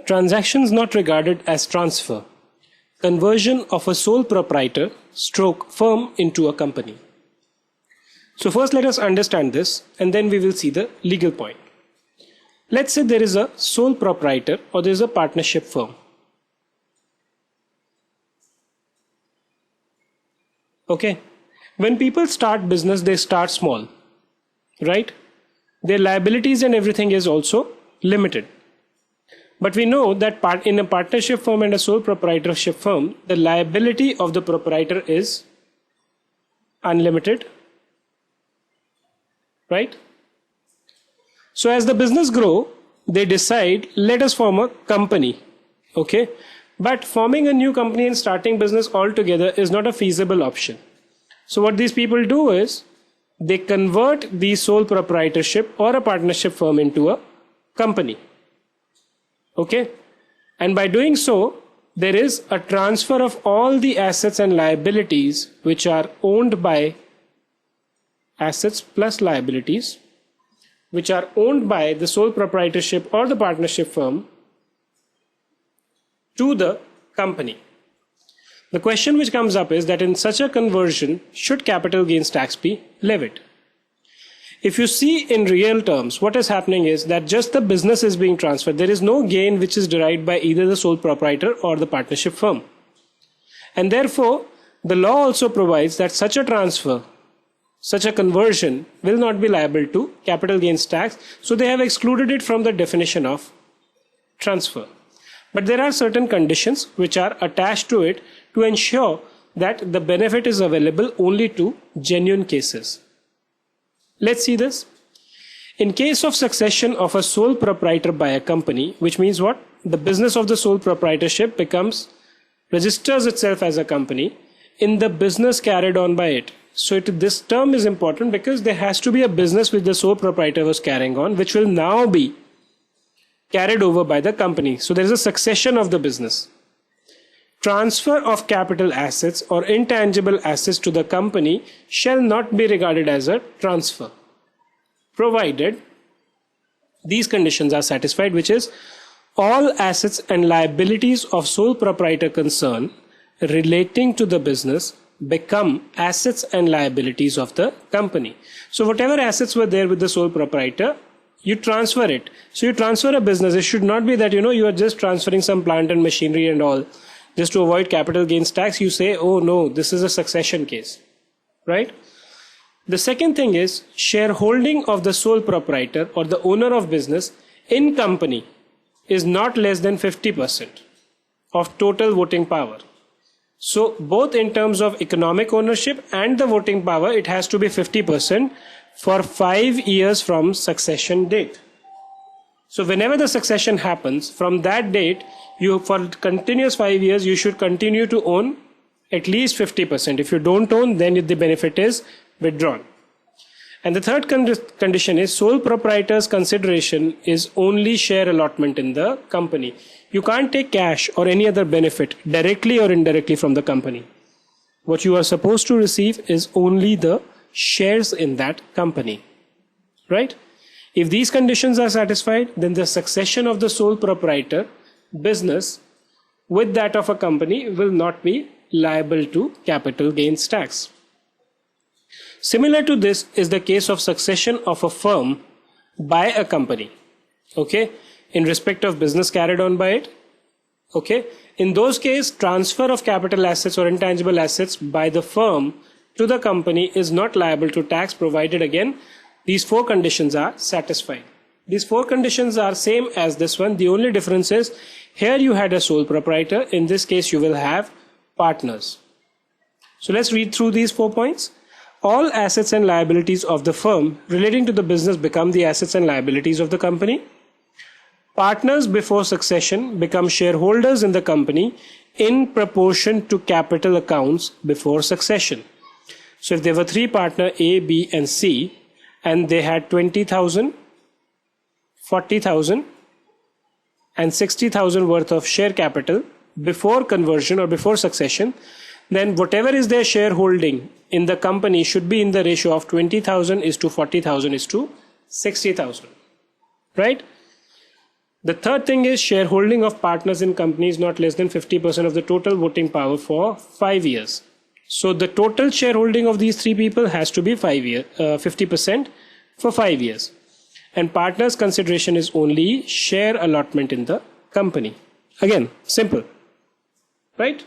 Transactions not regarded as transfer. Conversion of a sole proprietor stroke firm into a company. So first let us understand this and then we will see the legal point. Let's say there is a sole proprietor or there is a partnership firm. Okay. When people start business, they start small, right? Their liabilities and everything is also limited. But we know that in a partnership firm and a sole proprietorship firm, the liability of the proprietor is unlimited, right? So as the business grow, they decide, let us form a company, okay? But forming a new company and starting business altogether is not a feasible option. So what these people do is, they convert the sole proprietorship or a partnership firm into a company. Okay, and by doing so, there is a transfer of all the assets and liabilities which are owned by assets plus liabilities, which are owned by the sole proprietorship or the partnership firm to the company. The question which comes up is that in such a conversion, should capital gains tax be levied? If you see in real terms, what is happening is that just the business is being transferred. There is no gain which is derived by either the sole proprietor or the partnership firm. And therefore, the law also provides that such a transfer, such a conversion will not be liable to capital gains tax. So they have excluded it from the definition of transfer. But there are certain conditions which are attached to it to ensure that the benefit is available only to genuine cases. Let's see this. In case of succession of a sole proprietor by a company, which means what? The business of the sole proprietorship registers itself as a company in the business carried on by it. So this term is important because there has to be a business which the sole proprietor was carrying on, which will now be carried over by the company. So there is a succession of the business. Transfer of capital assets or intangible assets to the company shall not be regarded as a transfer, provided these conditions are satisfied, which is all assets and liabilities of sole proprietor concern relating to the business become assets and liabilities of the company. So whatever assets were there with the sole proprietor, you transfer it. So you transfer a business. It should not be that, you are just transferring some plant and machinery and all. Just to avoid capital gains tax, you say, oh no, this is a succession case, right? The second thing is shareholding of the sole proprietor or the owner of business in company is not less than 50% of total voting power. So both in terms of economic ownership and the voting power, it has to be 50% for 5 years from succession date. So whenever the succession happens, from that date, for continuous 5 years, you should continue to own at least 50%. If you don't own, then the benefit is withdrawn. And the third condition is sole proprietor's consideration is only share allotment in the company. You can't take cash or any other benefit directly or indirectly from the company. What you are supposed to receive is only the shares in that company, right? If these conditions are satisfied, then the succession of the sole proprietor business with that of a company will not be liable to capital gains tax. Similar to this is the case of succession of a firm by a company, okay, in respect of business carried on by it, okay. In those cases, transfer of capital assets or intangible assets by the firm to the company is not liable to tax, provided again these 4 conditions are satisfied. These 4 conditions are same as this one. The only difference is here you had a sole proprietor. In this case, you will have partners. So let's read through these 4 points. All assets and liabilities of the firm relating to the business become the assets and liabilities of the company. Partners before succession become shareholders in the company in proportion to capital accounts before succession. So if there were 3 partners, A, B and C, and they had 20,000, 40,000 and 60,000 worth of share capital before conversion or before succession, then whatever is their shareholding in the company should be in the ratio of 20,000 is to 40,000 is to 60,000, right? The third thing is shareholding of partners in companies not less than 50% of the total voting power for 5 years. So the total shareholding of these three people has to be 50% for 5 years. And partners' consideration is only share allotment in the company. Again, simple, right?